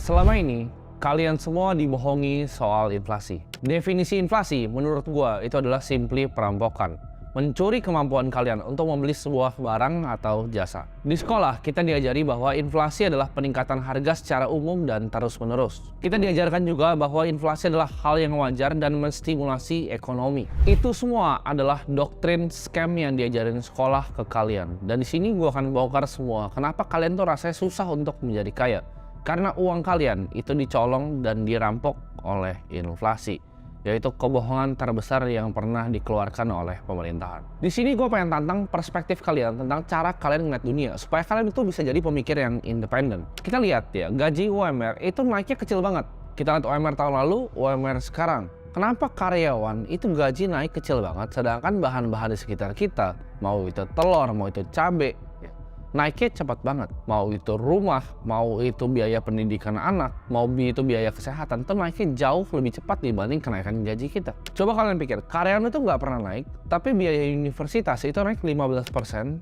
Selama ini, kalian semua dibohongi soal inflasi. Definisi inflasi menurut gua itu adalah simply perampokan. Mencuri kemampuan kalian untuk membeli sebuah barang atau jasa. Di sekolah, kita diajari bahwa inflasi adalah peningkatan harga secara umum dan terus-menerus. Kita diajarkan juga bahwa inflasi adalah hal yang wajar dan menstimulasi ekonomi. Itu semua adalah doktrin scam yang diajarin sekolah ke kalian. Dan di sini gua akan bongkar semua. Kenapa kalian tuh rasanya susah untuk menjadi kaya? Karena uang kalian itu dicolong dan dirampok oleh inflasi, yaitu kebohongan terbesar yang pernah dikeluarkan oleh pemerintahan. Di sini gue pengen tantang perspektif kalian tentang cara kalian ngeliat dunia, supaya kalian itu bisa jadi pemikir yang independen. Kita lihat ya, gaji UMR itu naiknya kecil banget. Kita lihat UMR tahun lalu, UMR sekarang. Kenapa karyawan itu gaji naik kecil banget, sedangkan bahan-bahan di sekitar kita, mau itu telur, mau itu cabai, naiknya cepat banget. Mau itu rumah, mau itu biaya pendidikan anak, mau itu biaya kesehatan, itu naiknya jauh lebih cepat dibanding kenaikan gaji kita. Coba kalian pikir, karyawan itu nggak pernah naik, tapi biaya universitas itu naik 15%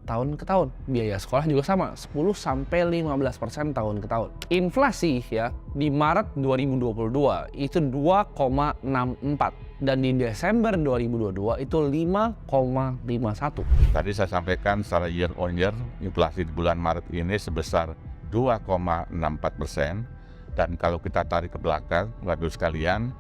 tahun ke tahun. Biaya sekolah juga sama, 10-15% tahun ke tahun. Inflasi ya, di Maret 2022 itu 2,64. Dan di Desember 2022 itu 5,51. Tadi saya sampaikan secara year on year, inflasi di bulan Maret ini sebesar 2,64%. Dan kalau kita tarik ke belakang, Bapak-Ibu sekalian,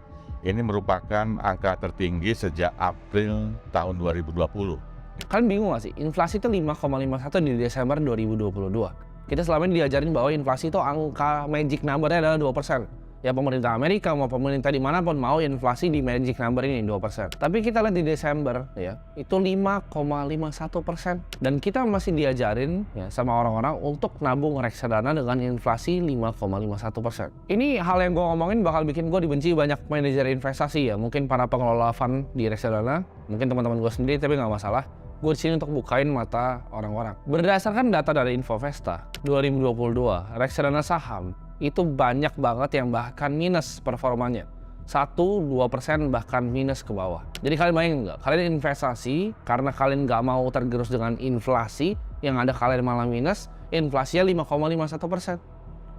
ini merupakan angka tertinggi sejak April tahun 2020. Kalian bingung gak sih? Inflasi itu 5,51 di Desember 2022. Kita selama ini diajarin bahwa inflasi itu angka magic number-nya adalah 2%. Ya pemerintah Amerika mau pemerintah dimanapun mau inflasi di magic number ini 2%. Tapi kita lihat di Desember ya itu 5,51%. Dan kita masih diajarin ya sama orang-orang untuk nabung reksadana dengan inflasi 5,51%. Ini hal yang gue ngomongin bakal bikin gue dibenci banyak manajer investasi ya. Mungkin para pengelola fund di reksadana, mungkin teman-teman gue sendiri, tapi nggak masalah. Gue di sini untuk bukain mata orang-orang. Berdasarkan data dari Infovesta 2022, reksadana saham itu banyak banget yang bahkan minus performanya. 1-2% bahkan minus ke bawah. Jadi kalian bayangin nggak? Kalian investasi karena kalian nggak mau tergerus dengan inflasi, yang ada kalian malah minus, inflasinya 5,51%.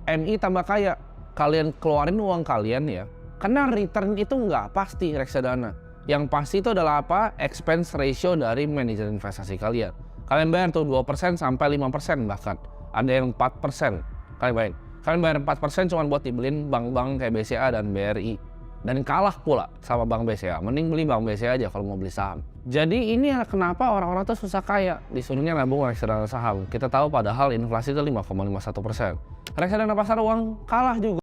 MI tambah kaya, kalian keluarin uang kalian ya, karena return itu nggak pasti reksadana. Yang pasti itu adalah apa? Expense ratio dari manajer investasi kalian. Kalian bayar tuh 2% sampai 5% bahkan. Ada yang 4%. Kalian bayar 4% cuma buat dibeliin bank-bank kayak BCA dan BRI. Dan kalah pula sama bank BCA. Mending beli bank BCA aja kalau mau beli saham. Jadi ini kenapa orang-orang tuh susah kaya. Disuruhnya nabung reksadana saham. Kita tahu padahal inflasi itu 5,51%. Reksadana pasar uang kalah juga.